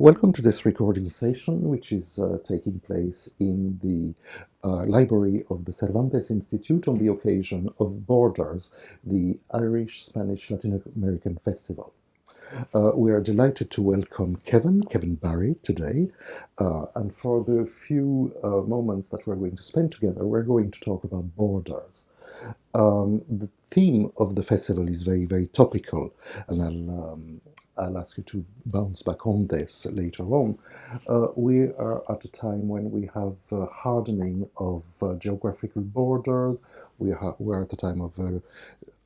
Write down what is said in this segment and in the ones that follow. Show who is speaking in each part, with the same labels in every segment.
Speaker 1: Welcome to this recording session, which is taking place in the library of the Cervantes Institute on the occasion of Borders, the Irish, Spanish, Latin American Festival. We are delighted to welcome Kevin Barry today, and for the few moments that we're going to spend together, we're going to talk about borders. The theme of the festival is very, very topical, and I'll ask you to bounce back on this later on. We are at a time when we have hardening of geographical borders. We're at a time of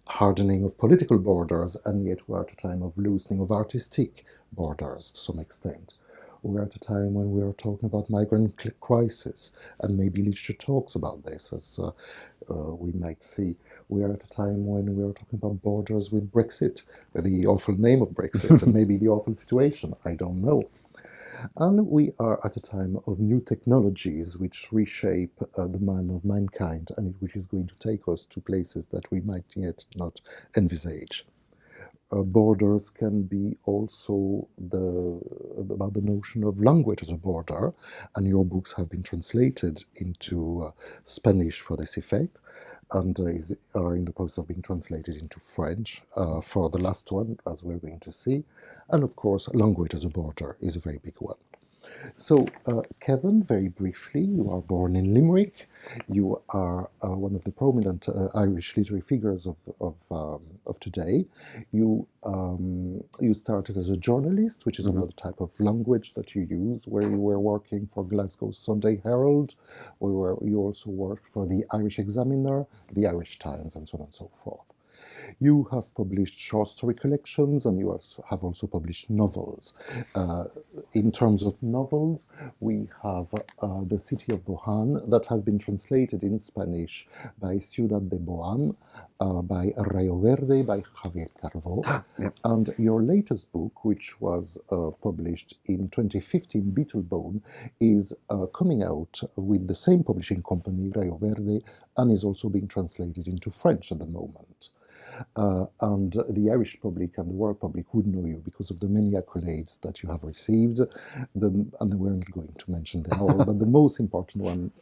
Speaker 1: hardening of political borders, and yet we're at a time of loosening of artistic borders to some extent. We're at a time when we are talking about migrant crisis, and maybe literature talks about this, as we might see. We are at a time when we are talking about borders with Brexit, the awful name of Brexit, and maybe the awful situation, I don't know. And we are at a time of new technologies which reshape the mind of mankind, and which is going to take us to places that we might yet not envisage. Borders can be also about the notion of language as a border, and your books have been translated into Spanish for this effect, and are in the process of being translated into French for the last one, as we're going to see. And of course, language as a border is a very big one. So, Kevin, very briefly, you are born in Limerick. You are one of the prominent Irish literary figures of today. You started as a journalist, which is another type of language that you use, where you were working for Glasgow's Sunday Herald, where you also worked for the Irish Examiner, the Irish Times, and so on and so forth. You have published short story collections, and you have also published novels. In terms of novels, we have The City of Bohan, that has been translated in Spanish by Ciudad de Bohan, by Rayo Verde, by Javier Carvó. Yep. And your latest book, which was published in 2015, Beetlebone, is coming out with the same publishing company, Rayo Verde, and is also being translated into French at the moment. And the Irish public and the world public would know you because of the many accolades that you have received. And we're not going to mention them all, but the most important one,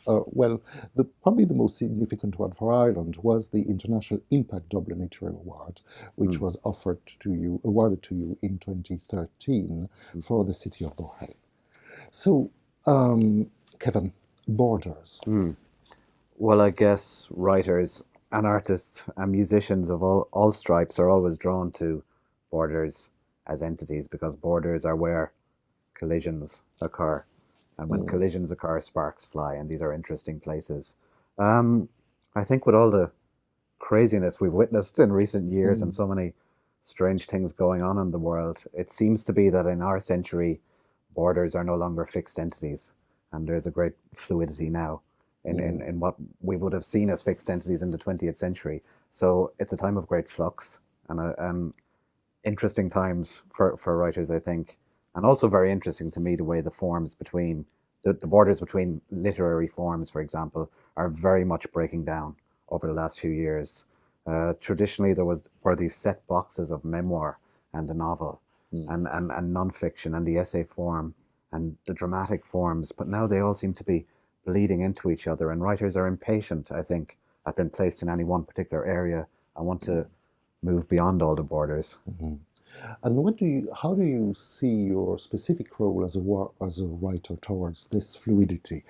Speaker 1: probably the most significant one for Ireland, was the International Impact Dublin Literary Award, which was awarded to you in 2013 for the City of Bohan. So, Kevin, borders.
Speaker 2: Well, I guess writers and artists and musicians of all stripes are always drawn to borders as entities, because borders are where collisions occur, and when collisions occur, sparks fly, and these are interesting places. I think with all the craziness we've witnessed in recent years and so many strange things going on in the world, it seems to be that in our century, borders are no longer fixed entities, and there's a great fluidity now in what we would have seen as fixed entities in the 20th century. So it's a time of great flux and interesting times for writers, I think. And also very interesting to me the way the forms between, the borders between literary forms, for example, are very much breaking down over the last few years. Traditionally, there were these set boxes of memoir and the novel and nonfiction and the essay form and the dramatic forms, but now they all seem to be bleeding into each other, and writers are impatient, I think, at being placed in any one particular area. I want to move beyond all the borders.
Speaker 1: And how do you see your specific role as a writer towards this fluidity?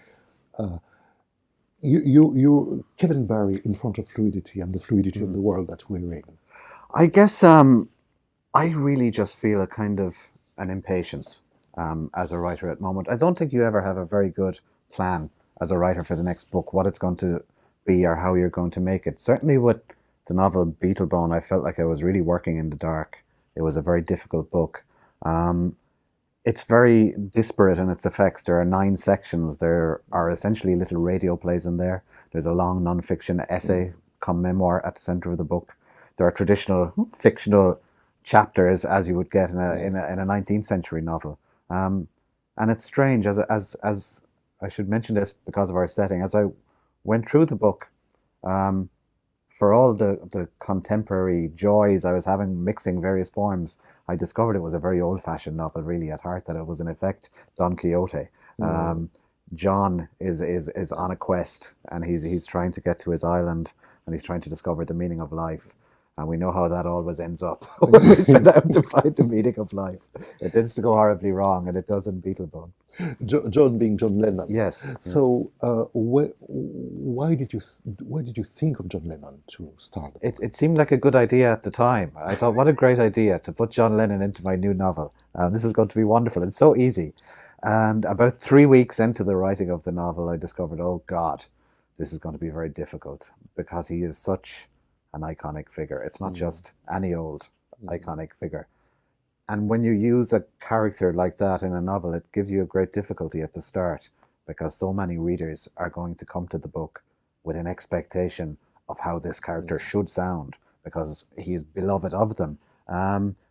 Speaker 1: You Kevin Barry in front of fluidity and the fluidity of the world that we're in.
Speaker 2: I guess I really just feel a kind of an impatience as a writer at the moment. I don't think you ever have a very good plan as a writer for the next book, what it's going to be or how you're going to make it. Certainly with the novel Beetlebone, I felt like I was really working in the dark. It was a very difficult book. It's very disparate in its effects. There are 9 sections. There are essentially little radio plays in there. There's a long non-fiction essay, come memoir, at the center of the book. There are traditional fictional chapters, as you would get in a 19th century novel. And it's strange, as I should mention this because of our setting. As I went through the book, for all the contemporary joys I was having mixing various forms, I discovered it was a very old-fashioned novel, really, at heart, that it was in effect Don Quixote. Um, John is on a quest, and he's trying to get to his island, and he's trying to discover the meaning of life. And we know how that always ends up when we set out to find the meaning of life. It tends to go horribly wrong, and it does in Beetlebone.
Speaker 1: John being John Lennon.
Speaker 2: Yes.
Speaker 1: So, why did you think of John Lennon to start the book?
Speaker 2: It seemed like a good idea at the time. I thought, what a great idea to put John Lennon into my new novel. This is going to be wonderful. It's so easy. And about 3 weeks into the writing of the novel, I discovered, oh God, this is going to be very difficult, because he is such an iconic figure. It's not just any old iconic figure. And when you use a character like that in a novel, it gives you a great difficulty at the start, because so many readers are going to come to the book with an expectation of how this character should sound, because he is beloved of them.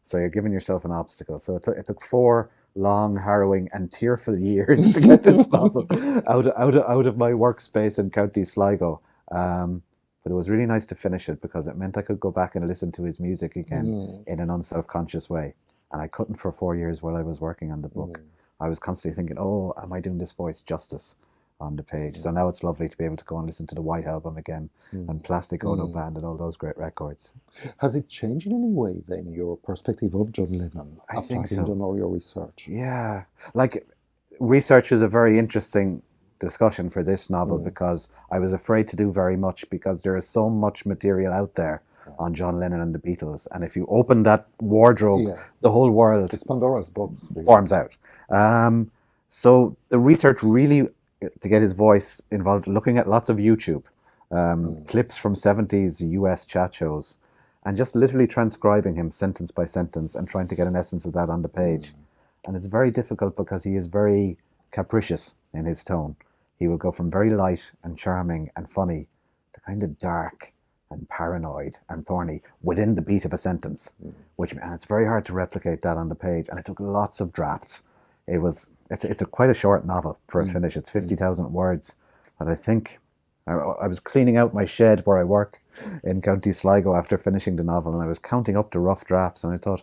Speaker 2: So you're giving yourself an obstacle. So it took 4 long, harrowing, and tearful years to get this novel out of my workspace in County Sligo. But it was really nice to finish it, because it meant I could go back and listen to his music again in an unself-conscious way. And I couldn't for 4 years while I was working on the book. I was constantly thinking, oh, am I doing this voice justice on the page? So now it's lovely to be able to go and listen to the White Album again and Plastic Ono Band and all those great records.
Speaker 1: Has it changed in any way then, your perspective of John Lennon after having done all your research?
Speaker 2: Yeah, like, research was a very interesting discussion for this novel, because I was afraid to do very much, because there is so much material out there on John Lennon and the Beatles, and if you open that wardrobe, the whole world,
Speaker 1: it's Pandora's box, really,
Speaker 2: forms out. So the research really, to get his voice involved, looking at lots of YouTube clips from 70s US chat shows, and just literally transcribing him sentence by sentence and trying to get an essence of that on the page. And it's very difficult, because he is very capricious in his tone. He will go from very light and charming and funny to kind of dark and paranoid and thorny within the beat of a sentence, and it's very hard to replicate that on the page. And it took lots of drafts. It's quite a short novel for a finish. It's 50,000 words, and I think I was cleaning out my shed where I work in County Sligo after finishing the novel, and I was counting up the rough drafts, and I thought,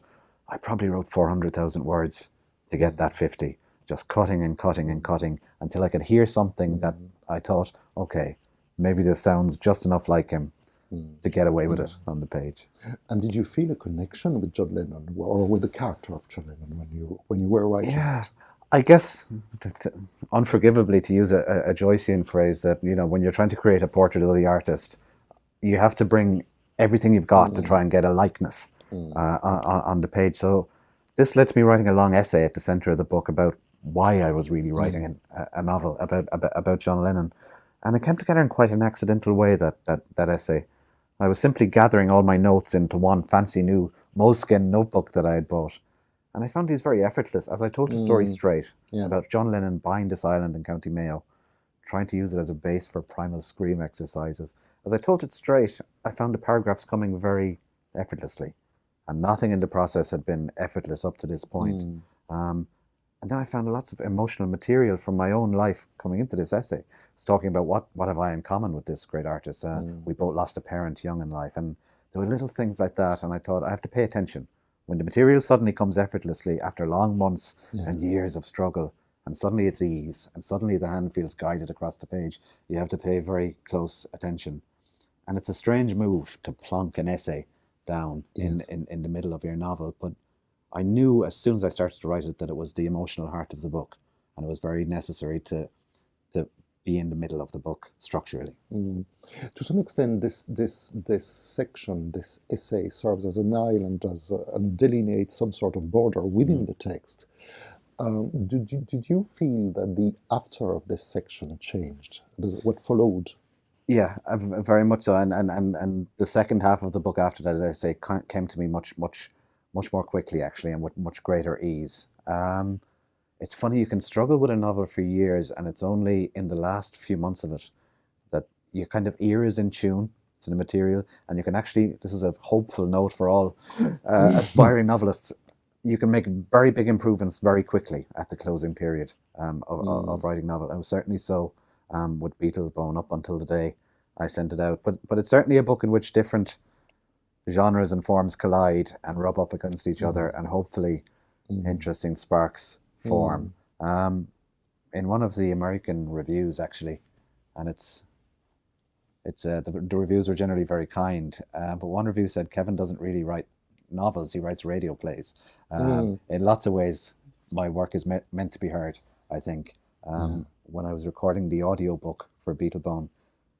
Speaker 2: I probably wrote 400,000 words to get that 50, just cutting and cutting and cutting until I could hear something that I thought, okay, maybe this sounds just enough like him to get away with it on the page.
Speaker 1: And did you feel a connection with John Lennon, or with the character of John Lennon when you were writing it?
Speaker 2: I guess, unforgivably, to use a Joycean phrase, that, you know, when you're trying to create a portrait of the artist, you have to bring everything you've got to try and get a likeness on the page. So this led to me writing a long essay at the center of the book about why I was really writing a novel about John Lennon. And it came together in quite an accidental way, that essay. I was simply gathering all my notes into one fancy new moleskin notebook that I had bought. And I found these very effortless, as I told the story straight about John Lennon buying this island in County Mayo, trying to use it as a base for primal scream exercises. As I told it straight, I found the paragraphs coming very effortlessly. And nothing in the process had been effortless up to this point. And then I found lots of emotional material from my own life coming into this essay. It's talking about what have I in common with this great artist. We both lost a parent young in life. And there were little things like that. And I thought, I have to pay attention. When the material suddenly comes effortlessly after long months and years of struggle, and suddenly it's ease, and suddenly the hand feels guided across the page, you have to pay very close attention. And it's a strange move to plonk an essay down in the middle of your novel, but I knew as soon as I started to write it that it was the emotional heart of the book, and it was very necessary to be in the middle of the book structurally.
Speaker 1: To some extent, this section, this essay, serves as an island, and delineates some sort of border within the text. Did you feel that the after of this section changed? What followed?
Speaker 2: Yeah, very much so. And the second half of the book after that, as I say, came to me much more quickly, actually, and with much greater ease. It's funny, you can struggle with a novel for years, and it's only in the last few months of it that your kind of ear is in tune to the material, and you can actually, this is a hopeful note for all aspiring novelists, you can make very big improvements very quickly at the closing period of writing novel. And it was certainly so with Beetlebone up until the day I sent it out. But it's certainly a book in which different genres and forms collide and rub up against each other, and hopefully interesting sparks form. In one of the American reviews, actually, and the reviews were generally very kind, but one review said Kevin doesn't really write novels, he writes radio plays. In lots of ways, my work is meant to be heard, I think. When I was recording the audio book for Beetlebone,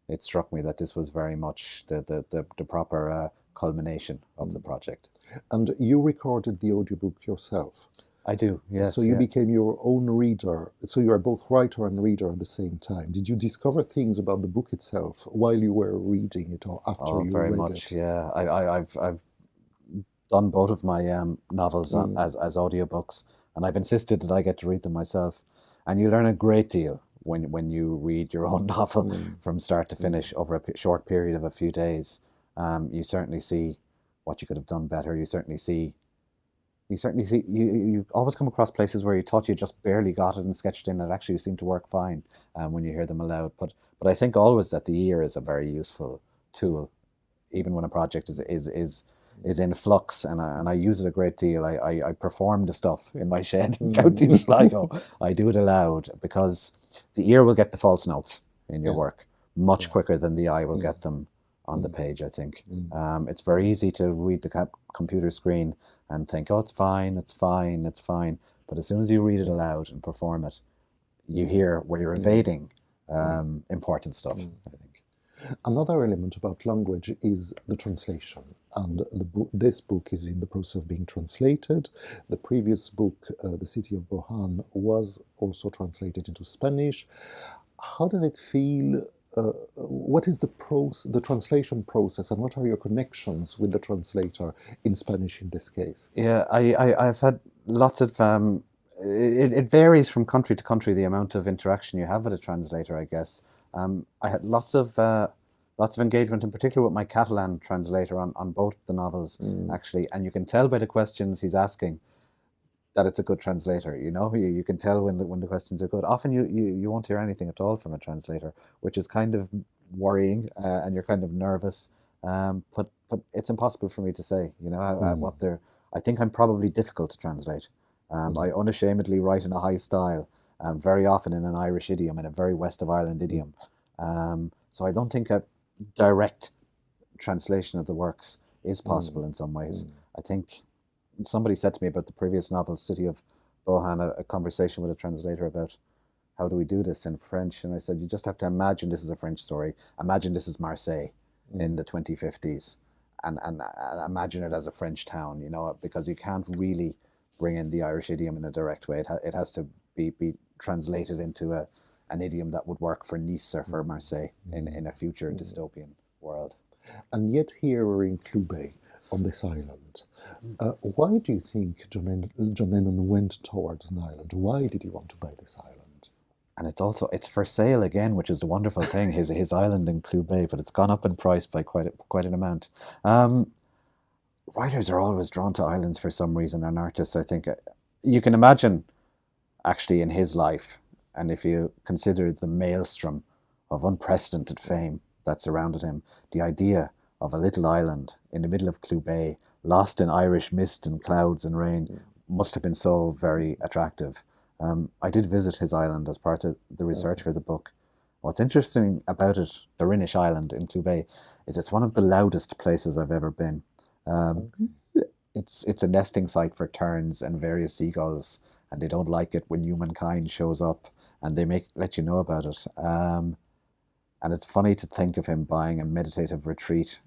Speaker 2: it struck me that this was very much the proper culmination of the project.
Speaker 1: And you recorded the audiobook yourself?
Speaker 2: I do, yes.
Speaker 1: So you became your own reader. So you are both writer and reader at the same time. Did you discover things about the book itself while you were reading it or after you
Speaker 2: very
Speaker 1: read
Speaker 2: much,
Speaker 1: it?
Speaker 2: yeah. I've done both of my novels as audiobooks, and I've insisted that I get to read them myself. And you learn a great deal when you read your own novel from start to finish over a short period of a few days. You certainly see what you could have done better. You always come across places where you thought you just barely got it and sketched in, and actually seem to work fine when you hear them aloud. But I think always that the ear is a very useful tool, even when a project is in flux, and I use it a great deal. I perform the stuff in my shed in County Sligo. I do it aloud because the ear will get the false notes in your work much quicker than the eye will get them on the page, I think. It's very easy to read the computer screen and think, oh, it's fine, it's fine, it's fine. But as soon as you read it aloud and perform it, you hear where you're evading important stuff, I think.
Speaker 1: Another element about language is the translation. And this book is in the process of being translated. The previous book, The City of Bohan, was also translated into Spanish. How does it feel? What is the translation process, and what are your connections with the translator in Spanish in this case?
Speaker 2: Yeah, I've had lots of it varies from country to country, the amount of interaction you have with a translator, I guess. I had lots of engagement, in particular with my Catalan translator on both the novels, actually, and you can tell by the questions he's asking that it's a good translator. You can tell when the questions are good. Often you won't hear anything at all from a translator, which is kind of worrying, and you're kind of nervous. But it's impossible for me to say, what they're. I think I'm probably difficult to translate. I unashamedly write in a high style, very often in an Irish idiom, in a very West of Ireland idiom. So I don't think a direct translation of the works is possible in some ways. I think somebody said to me about the previous novel, City of Bohan, a conversation with a translator about how do we do this in French, and I said, you just have to imagine this is a French story. Imagine this is Marseille in the 2050s, and imagine it as a French town, because you can't really bring in the Irish idiom in a direct way. It has to be translated into an idiom that would work for Nice or for Marseille in a future dystopian world.
Speaker 1: And yet here we're in Clube, on this island. Why do you think John Lennon went towards an island? Why did he want to buy this island?
Speaker 2: And it's for sale again, which is the wonderful thing. His island in Clube, but it's gone up in price by quite an amount. Writers are always drawn to islands for some reason, and artists, I think. You can imagine, actually, in his life, and if you consider the maelstrom of unprecedented fame that surrounded him, the idea of a little island in the middle of Clube, lost in Irish mist and clouds and rain, must have been so very attractive. I did visit his island as part of the research for the book. What's interesting about it, the Rinnish Island in Clube, is it's one of the loudest places I've ever been. It's a nesting site for terns and various seagulls, and they don't like it when humankind shows up, and they let you know about it. And it's funny to think of him buying a meditative retreat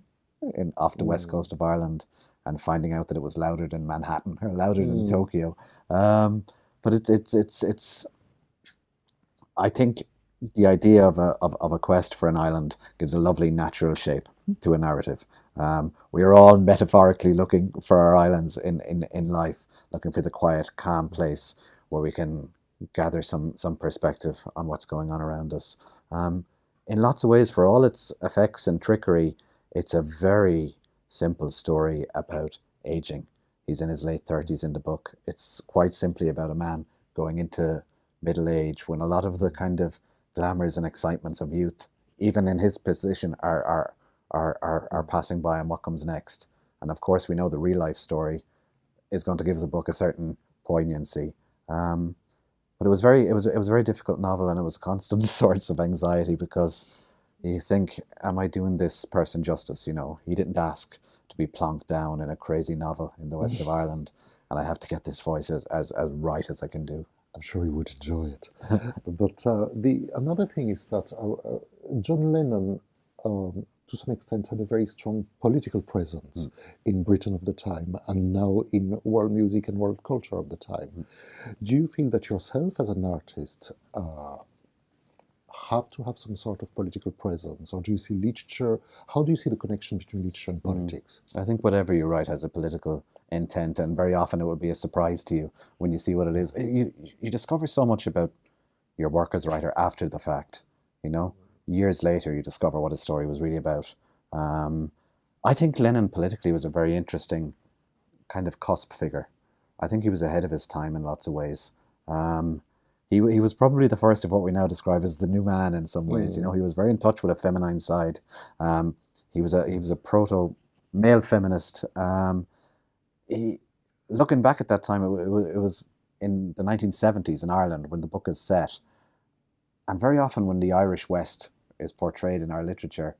Speaker 2: off the west coast of Ireland and finding out that it was louder than Manhattan or louder than Tokyo. But it's. I think the idea of a quest for an island gives a lovely natural shape to a narrative. We are all metaphorically looking for our islands in life, looking for the quiet, calm place where we can gather some perspective on what's going on around us. In lots of ways, for all its effects and trickery, it's a very simple story about aging. He's in his late 30s in the book. It's quite simply about a man going into middle age when a lot of the kind of glamours and excitements of youth even in his position, are passing by on what comes next. And of course, we know the real life story is going to give the book a certain poignancy. But it was a very difficult novel, and it was constant source of anxiety, because you think, am I doing this person justice? You know, he didn't ask to be plonked down in a crazy novel in the west of Ireland, and I have to get this voice as right as I can do.
Speaker 1: I'm sure he would enjoy it. But the another thing is that John Lennon, to some extent, had a very strong political presence in Britain of the time, and now in world music and world culture of the time. Do you feel that yourself, as an artist, have to have some sort of political presence, or do you see literature? How do you see the connection between literature and politics?
Speaker 2: I think whatever you write has a political intent, and very often it will be a surprise to you when you see what it is. You discover so much about your work as a writer after the fact. You know, years later you discover what a story was really about. I think Lennon politically was a very interesting kind of cusp figure. I think he was ahead of his time in lots of ways. He was probably the first of what we now describe as the new man in some ways. You know, he was very in touch with a feminine side. He was a proto male feminist. Looking back at that time, it was in the 1970s in Ireland when the book is set. And very often when the Irish West is portrayed in our literature,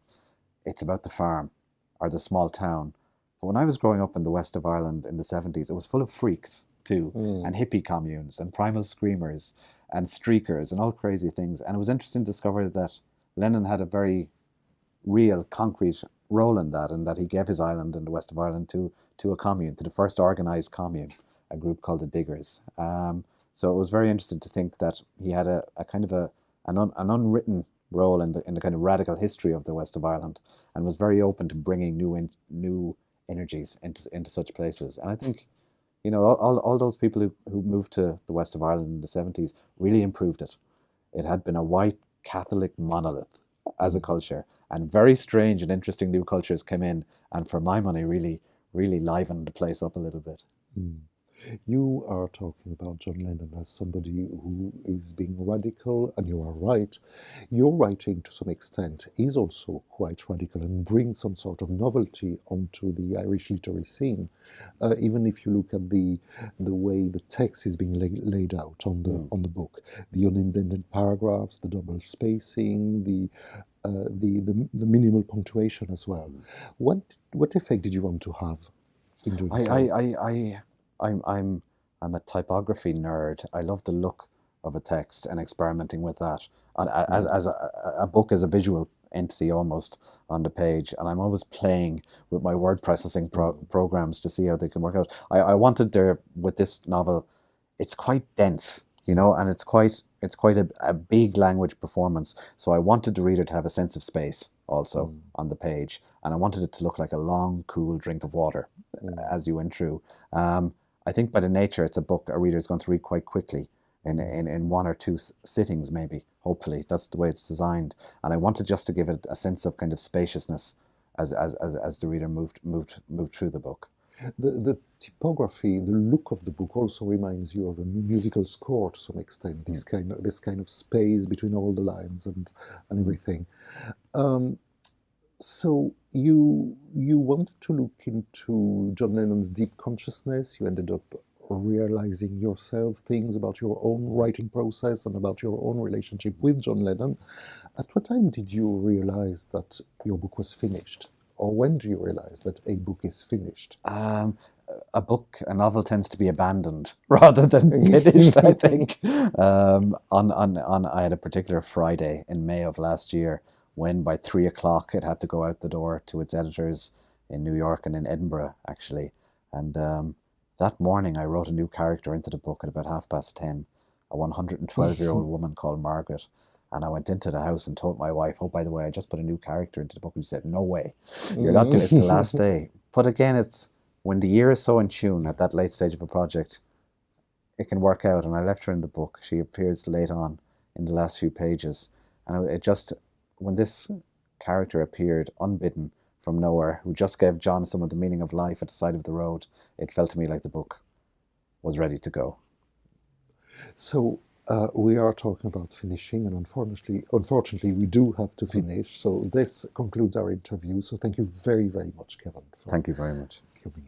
Speaker 2: it's about the farm or the small town. But when I was growing up in the west of Ireland in the 70s, it was full of freaks too, and hippie communes and primal screamers and streakers and all crazy things. And it was interesting to discover that Lennon had a very real, concrete role in that, and that he gave his island in the west of Ireland to a commune, to the first organised commune, a group called the Diggers. So it was very interesting to think that he had a kind of an unwritten role in the kind of radical history of the west of Ireland, and was very open to bringing new energies into such places. And I think, you know, all those people who moved to the west of Ireland in the 70s really improved it. It had been a white Catholic monolith as a culture, and very strange and interesting new cultures came in, and for my money really livened the place up a little bit.
Speaker 1: You are talking about John Lennon as somebody who is being radical, and you are right. Your writing, to some extent, is also quite radical and brings some sort of novelty onto the Irish literary scene. Even if you look at the way the text is being laid out on the book, the unindented paragraphs, the double spacing, the minimal punctuation as well. What effect did you want to have in doing so?
Speaker 2: I'm a typography nerd. I love the look of a text and experimenting with that. And as a book as a visual entity almost on the page, and I'm always playing with my word processing programs to see how they can work out. I wanted there with this novel, it's quite dense, you know, and it's quite a big language performance. So I wanted the reader to have a sense of space also on the page, and I wanted it to look like a long, cool drink of water as you went through. I think by the nature, it's a book a reader is going to read quite quickly in one or two sittings, maybe. Hopefully, that's the way it's designed. And I wanted just to give it a sense of kind of spaciousness as the reader moved through the book.
Speaker 1: The typography, the look of the book also reminds you of a musical score to some extent. This kind of space between all the lines and everything. So you wanted to look into John Lennon's deep consciousness. You ended up realizing yourself things about your own writing process and about your own relationship with John Lennon. At what time did you realize that your book was finished? Or when do you realize that a book is finished?
Speaker 2: A novel tends to be abandoned rather than finished, I think. I had a particular Friday in May of last year when by 3 o'clock it had to go out the door to its editors in New York and in Edinburgh, actually. And that morning I wrote a new character into the book at about 10:30, a 112-year-old woman called Margaret. And I went into the house and told my wife, oh, by the way, I just put a new character into the book. And she said, no way, you're not doing it. It's the last day. But again, it's when the year is so in tune at that late stage of a project, it can work out. And I left her in the book. She appears late on in the last few pages. And it just, when this character appeared unbidden from nowhere, who just gave John some of the meaning of life at the side of the road, it felt to me like the book was ready to go.
Speaker 1: So We are talking about finishing, and unfortunately, we do have to finish. So this concludes our interview. So thank you very, very much, Kevin, for
Speaker 2: Thank you very much.
Speaker 1: coming.